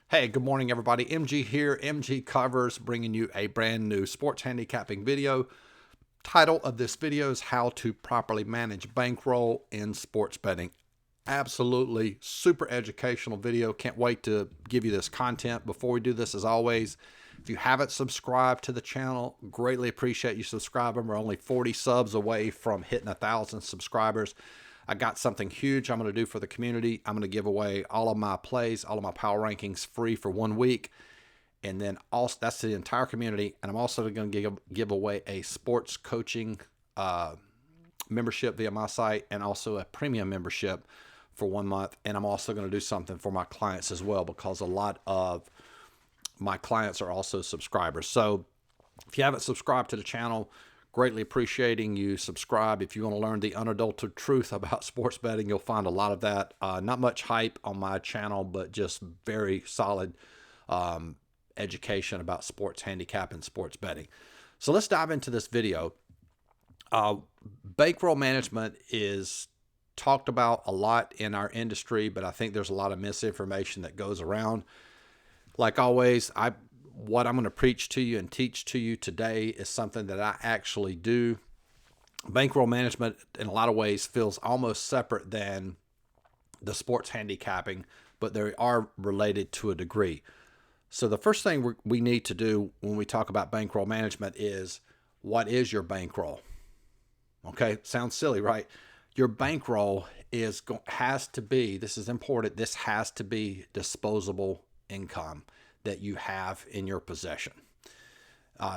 Hey, good morning, everybody. MG here, MGCovers, bringing you a brand new sports handicapping video. Title of this video is How to Properly Manage Bankroll in Sports Betting. Absolutely super educational video. Can't wait to give you this content. Before we do this, as always, if you haven't subscribed to the channel, greatly appreciate you subscribing. We're only 40 subs away from hitting 1,000 subscribers. I got something huge I'm going to do for the community. I'm going to give away all of my plays, all of my power rankings free for 1 week. And then also, that's the entire community. And I'm also going to give away a sports coaching membership via my site and also a premium membership for 1 month. And I'm also going to do something for my clients as well, because a lot of my clients are also subscribers. So if you haven't subscribed to the channel, greatly appreciating you subscribe. If you want to learn the unadulterated truth about sports betting, you'll find a lot of that. Not much hype on my channel, but just very solid education about sports handicap and sports betting. So let's dive into this video. Bankroll management is talked about a lot in our industry, but I think there's a lot of misinformation that goes around. Like always, what I'm going to preach to you and teach to you today is something that I actually do. Bankroll management, in a lot of ways, feels almost separate than the sports handicapping, but they are related to a degree. So the first thing we need to do when we talk about bankroll management is, what is your bankroll? Okay, sounds silly, right? Your bankroll has to be, this is important, this has to be disposable income that you have in your possession.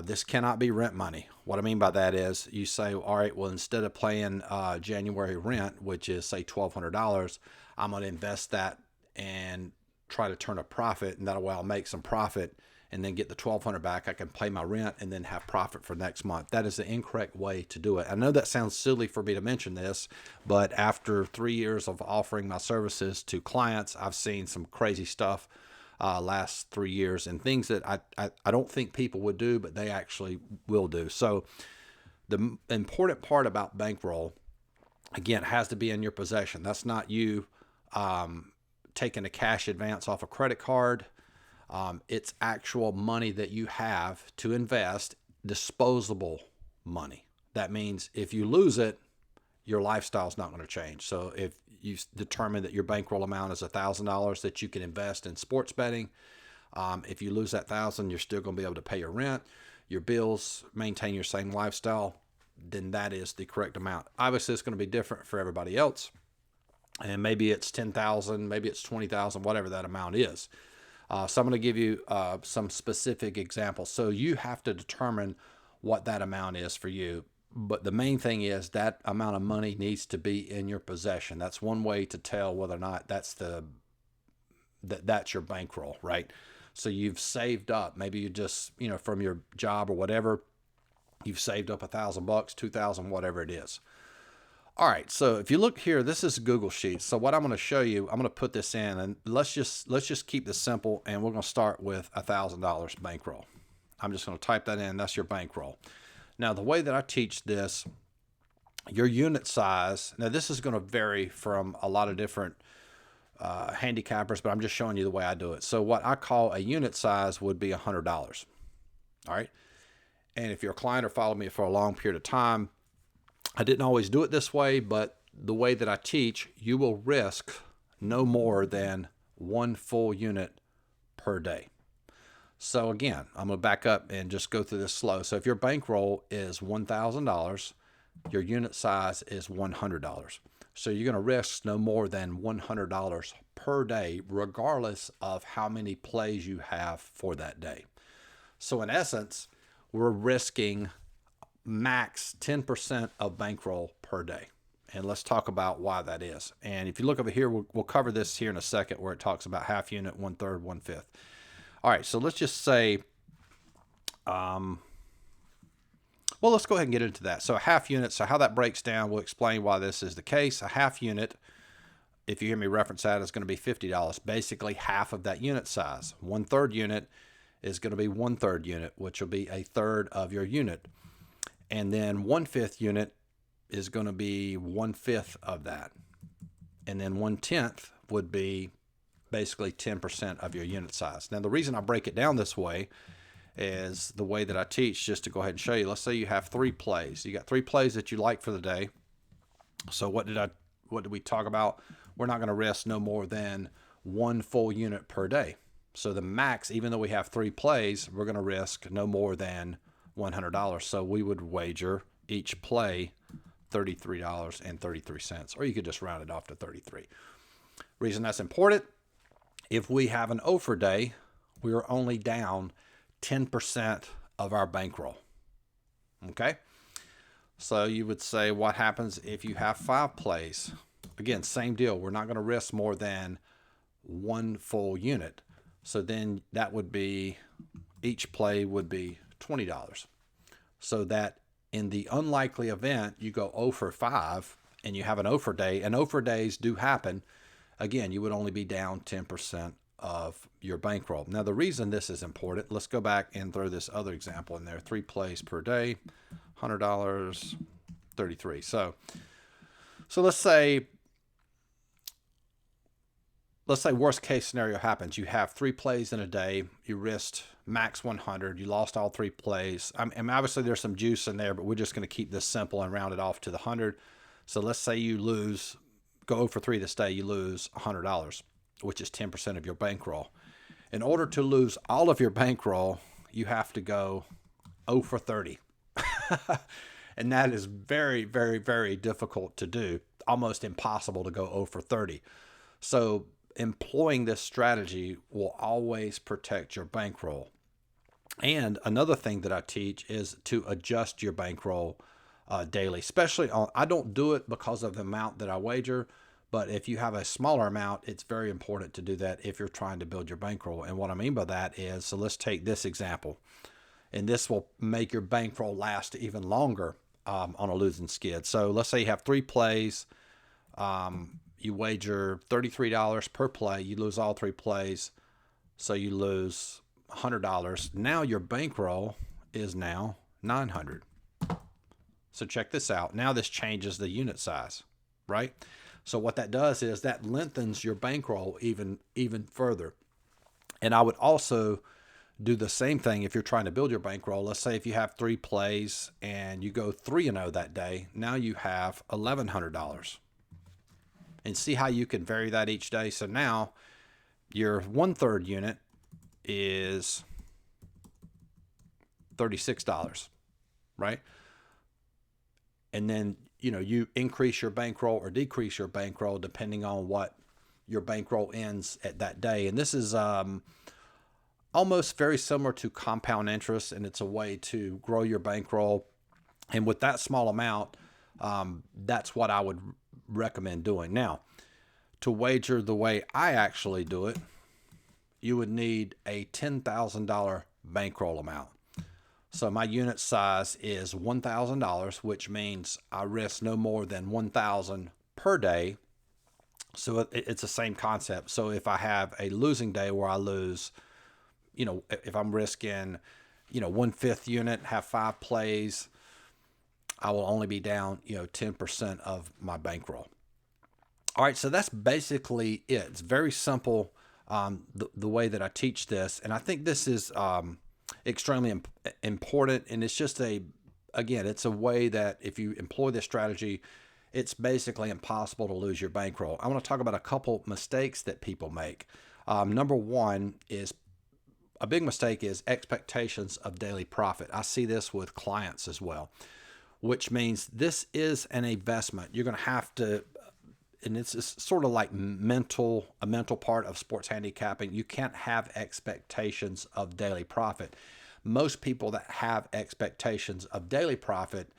This cannot be rent money. What I mean by that is, you say, all right, well, instead of paying January rent, which is say $1,200, I'm going to invest that and try to turn a profit, and that way I'll make some profit and then get the $1,200 back. I can pay my rent and then have profit for next month. That is the incorrect way to do it. I know that sounds silly for me to mention this, but after 3 years of offering my services to clients, I've seen some crazy stuff last 3 years, and things that I don't think people would do, but they actually will do. So the important part about bankroll, again, has to be in your possession. That's not you taking a cash advance off a credit card. It's actual money that you have to invest, disposable money. That means if you lose it, your lifestyle is not going to change. So if you determine that your bankroll amount is $1,000 that you can invest in sports betting, if you lose that $1,000, you're still going to be able to pay your rent, your bills, maintain your same lifestyle, then that is the correct amount. Obviously, it's going to be different for everybody else. And maybe it's $10,000, maybe it's $20,000, whatever that amount is. So I'm going to give you some specific examples. So you have to determine what that amount is for you. But the main thing is that amount of money needs to be in your possession. That's one way to tell whether or not that's your bankroll, right? So you've saved up. Maybe you just, from your job or whatever, you've saved up $1,000, 2,000, whatever it is. All right. So if you look here, this is Google Sheets. So what I'm going to show you, I'm going to put this in, and let's just keep this simple, and we're going to start with $1,000 bankroll. I'm just going to type that in. That's your bankroll. Now, the way that I teach this, your unit size, now this is going to vary from a lot of different handicappers, but I'm just showing you the way I do it. So what I call a unit size would be $100. All right. And if you're a client or followed me for a long period of time, I didn't always do it this way, but the way that I teach, you will risk no more than 1 full unit per day. So again, I'm going to back up and just go through this slow. So if your bankroll is $1,000, your unit size is $100. So you're going to risk no more than $100 per day, regardless of how many plays you have for that day. So in essence, we're risking max 10% of bankroll per day. And let's talk about why that is. And if you look over here, we'll cover this here in a second, where it talks about half unit, 1/3, 1/5. All right, so let's just say, well, let's go ahead and get into that. So a half unit, so how that breaks down, we'll explain why this is the case. A half unit, if you hear me reference that, is going to be $50, basically half of that unit size. 1/3 unit is going to be 1/3 unit, which will be 1/3 of your unit. And then 1/5 unit is going to be 1/5 of that. And then 1/10 would be basically 10% of your unit size. Now, the reason I break it down this way is the way that I teach, just to go ahead and show you. Let's say you have 3 plays. You got 3 plays that you like for the day. So what did we talk about? We're not going to risk no more than 1 full unit per day. So the max, even though we have 3 plays, we're going to risk no more than $100. So we would wager each play $33.33, or you could just round it off to 33. Reason that's important, if we have an over day, we are only down 10% of our bankroll. Okay? So you would say, what happens if you have 5 plays? Again, same deal. We're not going to risk more than 1 full unit. So then that would be, each play would be $20. So that in the unlikely event you go 0 for 5 and you have an over day, and over days do happen, again, you would only be down 10% of your bankroll. Now, the reason this is important, let's go back and throw this other example in there. 3 plays per day, $100, 33. So let's say worst case scenario happens. You have 3 plays in a day. You risked max 100. You lost all 3 plays. I mean, obviously there's some juice in there, but we're just going to keep this simple and round it off to the 100. So let's say you go 0 for 3 this day. You lose $100, which is 10% of your bankroll. In order to lose all of your bankroll, you have to go 0 for 30. And that is very, very, very difficult to do. Almost impossible to go 0 for 30. So employing this strategy will always protect your bankroll. And another thing that I teach is to adjust your bankroll daily, especially I don't do it because of the amount that I wager, but if you have a smaller amount, it's very important to do that if you're trying to build your bankroll. And what I mean by that is, so let's take this example, and this will make your bankroll last even longer on a losing skid. So let's say you have 3 plays, you wager $33 per play, you lose all 3 plays, so you lose $100. Now your bankroll is now $900. So check this out. Now this changes the unit size, right? So what that does is that lengthens your bankroll even further. And I would also do the same thing if you're trying to build your bankroll. Let's say if you have 3 plays and you go 3-0 that day, now you have $1,100. And see how you can vary that each day. So now your 1/3 unit is $36, right? And then, you increase your bankroll or decrease your bankroll depending on what your bankroll ends at that day. And this is almost very similar to compound interest, and it's a way to grow your bankroll. And with that small amount, that's what I would recommend doing. Now, to wager the way I actually do it, you would need a $10,000 bankroll amount. So my unit size is $1,000, which means I risk no more than $1,000 per day. So it's the same concept. So if I have a losing day where I lose, if I'm risking, 1/5 unit, have 5 plays, I will only be down, 10% of my bankroll. All right, so that's basically it. It's very simple, the way that I teach this. And I think this is extremely important. And it's just it's a way that if you employ this strategy, it's basically impossible to lose your bankroll. I want to talk about a couple mistakes that people make. Number one is, a big mistake is expectations of daily profit. I see this with clients as well, which means this is an investment. You're going to have to, and it's sort of like a mental part of sports handicapping. You can't have expectations of daily profit. Most people that have expectations of daily profit,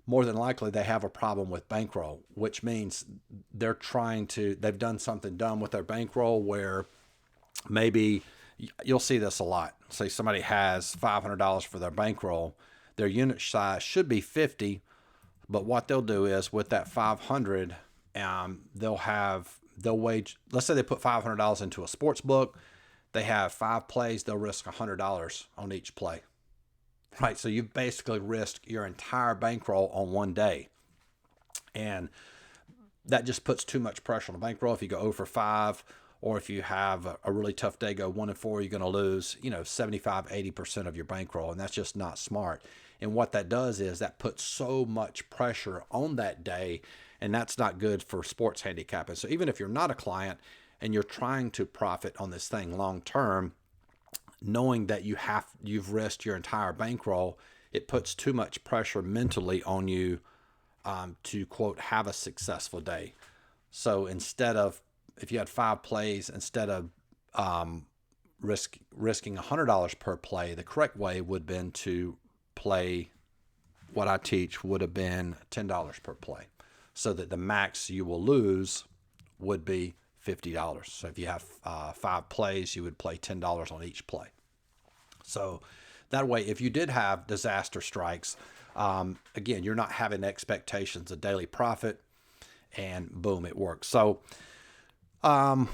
more than likely they have a problem with bankroll, which means they've done something dumb with their bankroll where maybe you'll see this a lot. Say somebody has $500 for their bankroll, their unit size should be 50, but what they'll do is with that 500, they'll wage, let's say they put $500 into a sports book, they have 5 plays, they'll risk $100 on each play, right? So you've basically risked your entire bankroll on one day. And that just puts too much pressure on the bankroll. If you go 0 for 5, or if you have a really tough day, go 1 and 4, you're going to lose, 75, 80% of your bankroll. And that's just not smart. And what that does is that puts so much pressure on that day, and that's not good for sports handicapping. So even if you're not a client and you're trying to profit on this thing long term, knowing that you've risked your entire bankroll, it puts too much pressure mentally on you to, quote, have a successful day. So instead of, if you had 5 plays, instead of risking $100 per play, the correct way would have been to play, what I teach would have been $10 per play, so that the max you will lose would be $50. So if you have 5 plays, you would play $10 on each play. So that way, if you did have disaster strikes, again, you're not having expectations of daily profit, and boom, it works. So, another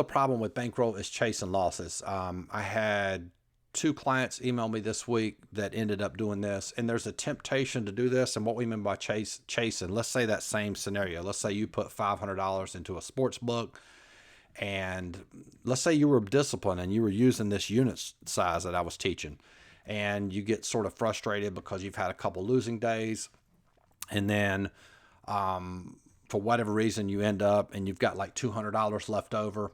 problem with bankroll is chasing losses. I had 2 clients email me this week that ended up doing this, and there's a temptation to do this. And what we mean by chasing, let's say that same scenario. Let's say you put $500 into a sports book, and let's say you were disciplined and you were using this unit size that I was teaching, and you get sort of frustrated because you've had a couple losing days, and then for whatever reason you end up and you've got like $200 left over.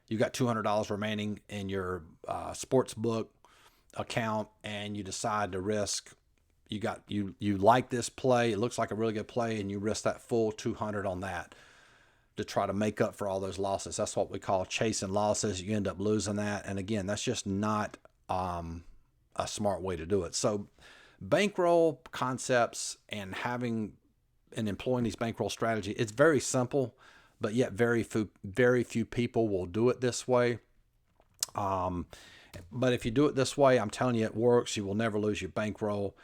You've got $200 remaining in your sports book account, and you decide to risk. You like this play. It looks like a really good play, and you risk that full $200 on that to try to make up for all those losses. That's what we call chasing losses. You end up losing that, and again, that's just not a smart way to do it. So, bankroll concepts and having and employing these bankroll strategy, it's very simple, but yet very few people will do it this way. But if you do it this way, I'm telling you, it works. You will never lose your bankroll.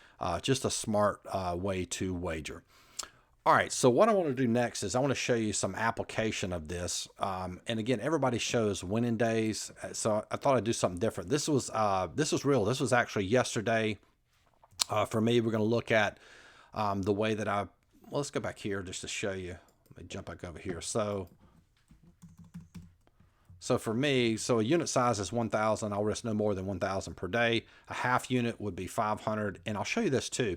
Just a smart way to wager. All right, so what I want to do next is I want to show you some application of this. And again, everybody shows winning days, so I thought I'd do something different. This was real. This was actually yesterday. For me, we're going to look at the way that let's go back here just to show you. Let me jump back over here. So for me, a unit size is 1,000. I'll risk no more than 1,000 per day. A half unit would be 500. And I'll show you this too.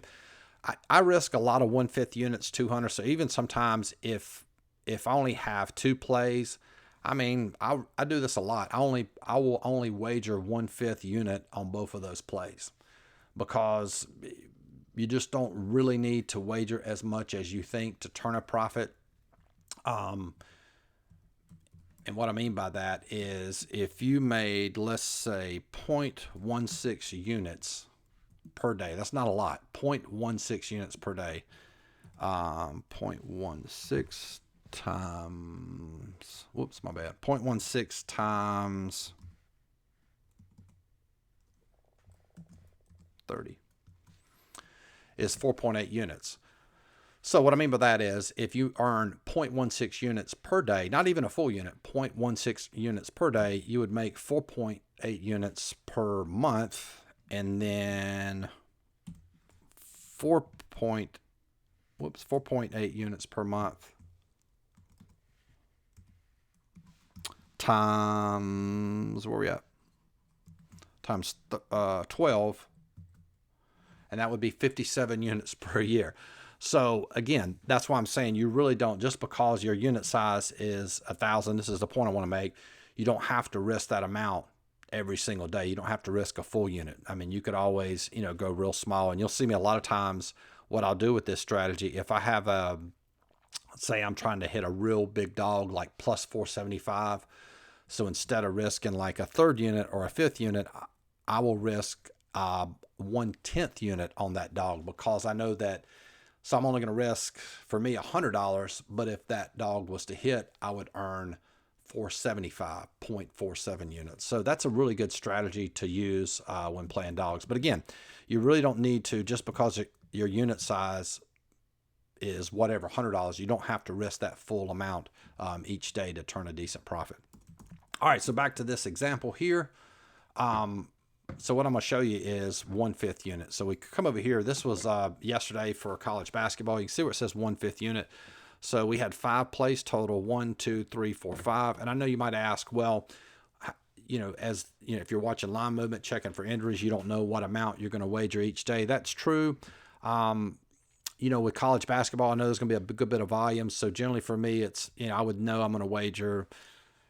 I risk a lot of 1/5 units, 200. So even sometimes if I only have 2 plays, I mean, I do this a lot. I will only wager 1/5 unit on both of those plays, because you just don't really need to wager as much as you think to turn a profit. And what I mean by that is if you made, let's say, 0.16 units per day, that's not a lot. 0.16 units per day. 0.16 times, whoops, my bad. 0.16 times 30 is 4.8 units. So what I mean by that is if you earn 0.16 units per day, not even a full unit, 0.16 units per day, you would make 4.8 units per month, and then 4.8 units per month times, where are we at? Times 12, and that would be 57 units per year. So again, that's why I'm saying you really don't, just because your unit size is 1,000, this is the point I want to make, you don't have to risk that amount every single day. You don't have to risk a full unit. I mean, you could always, go real small, and you'll see me a lot of times what I'll do with this strategy. If I have let's say I'm trying to hit a real big dog like plus 475. So instead of risking like a 3rd unit or a 5th unit, I will risk 1/10 unit on that dog, because I know that. So I'm only going to risk, for me, $100, but if that dog was to hit, I would earn 475.47 units. So that's a really good strategy to use when playing dogs. But again, you really don't need to, just because your unit size is whatever, $100, you don't have to risk that full amount each day to turn a decent profit. All right, so back to this example here. So what I'm going to show you is 1/5 unit. So we come over here. This was yesterday for college basketball. You can see where it says 1/5 unit. So we had 5 plays total, 1, 2, 3, 4, 5. And I know you might ask, well, as you know, if you're watching line movement, checking for injuries, you don't know what amount you're going to wager each day. That's true. With college basketball, I know there's going to be a good bit of volume. So generally for me, it's, I would know I'm going to wager,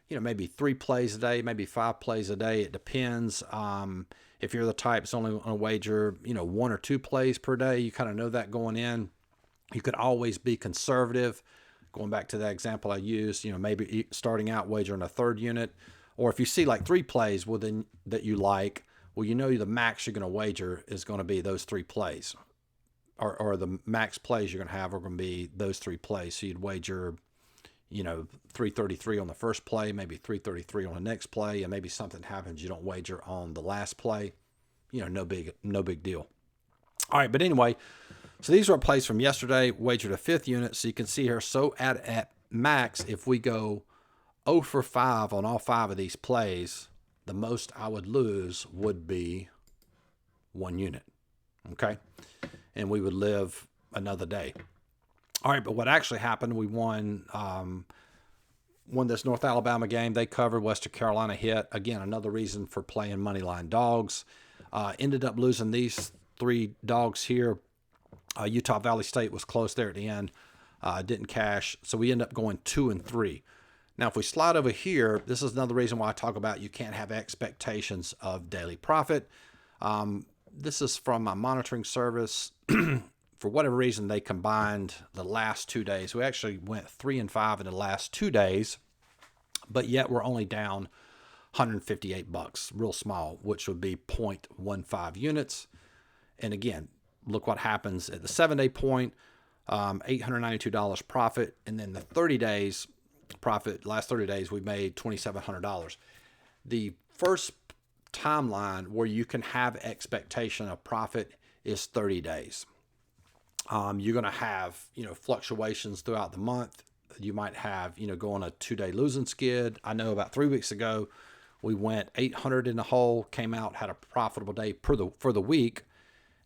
maybe 3 plays a day, maybe 5 plays a day. It depends. If you're the type that's only going to wager, 1 or 2 plays per day, you kind of know that going in. You could always be conservative. Going back to that example I used, maybe starting out wagering a 3rd unit. Or if you see like 3 plays within that you like, well, the max you're going to wager is going to be those 3 plays. Or the max plays you're going to have are going to be those 3 plays. So you'd wager, 333 on the first play, maybe 333 on the next play, and maybe something happens you don't wager on the last play. No big deal. All right, but anyway, so these are plays from yesterday, wagered a 5th unit. So you can see here, so at max, if we go 0 for 5 on all 5 of these plays, the most I would lose would be 1 unit. Okay. And we would live another day. All right, but what actually happened, we won this North Alabama game. They covered, Western Carolina hit. Again, another reason for playing moneyline dogs. Ended up losing these 3 dogs here. Utah Valley State was close there at the end. Didn't cash. So we ended up going 2 and 3. Now, if we slide over here, this is another reason why I talk about you can't have expectations of daily profit. This is from my monitoring service. For whatever reason, they combined the last 2 days. We actually went 3 and 5 in the last 2 days, but yet we're only down $158, real small, which would be 0.15 units. And again, look what happens at the 7-day point, $892 profit. And then the 30 days profit, last 30 days, we made $2,700. The first timeline where you can have expectation of profit is 30 days. You're going to have, fluctuations throughout the month. You might have, go on a 2-day losing skid. I know about 3 weeks ago, we went 800 in the hole, came out, had a profitable day for the week.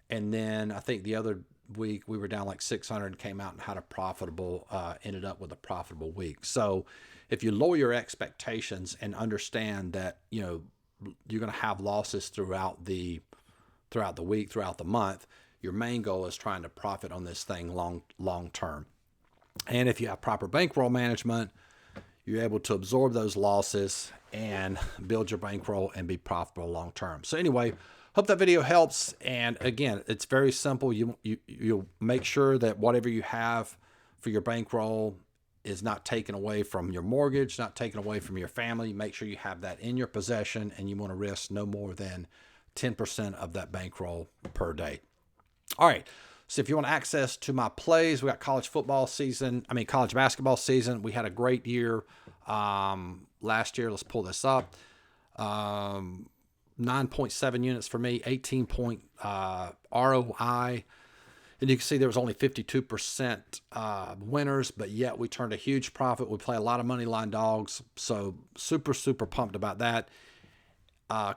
And then I think the other week we were down like 600 and came out and had a profitable, ended up with a profitable week. So if you lower your expectations and understand that, you're going to have losses throughout the week, throughout the month, your main goal is trying to profit on this thing long term. And if you have proper bankroll management, you're able to absorb those losses and build your bankroll and be profitable long term. So anyway, hope that video helps. And again, it's very simple. You'll make sure that whatever you have for your bankroll is not taken away from your mortgage, not taken away from your family. Make sure you have that in your possession, and you want to risk no more than 10% of that bankroll per day. All right. So if you want access to my plays, we got college basketball season. We had a great year last year. Let's pull this up. 9.7 units for me, 18 point ROI. And you can see there was only 52% winners, but yet we turned a huge profit. We play a lot of money line dogs. So super, super pumped about that.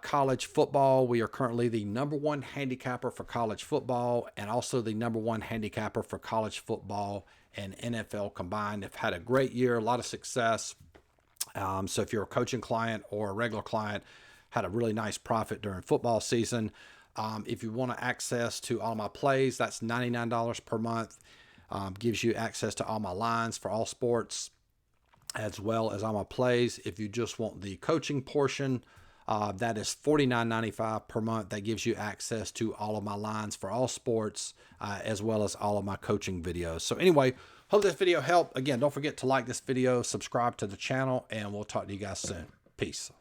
College football, we are currently the #1 handicapper for college football and also the #1 handicapper for college football and NFL combined. Have had a great year, a lot of success. So if you're a coaching client or a regular client, had a really nice profit during football season. If you want access to all my plays, that's $99 per month. Gives you access to all my lines for all sports as well as all my plays. If you just want the coaching portion, that is $49.95 per month. That gives you access to all of my lines for all sports, as well as all of my coaching videos. So anyway, hope this video helped. Again, don't forget to like this video, subscribe to the channel, and we'll talk to you guys soon. Peace.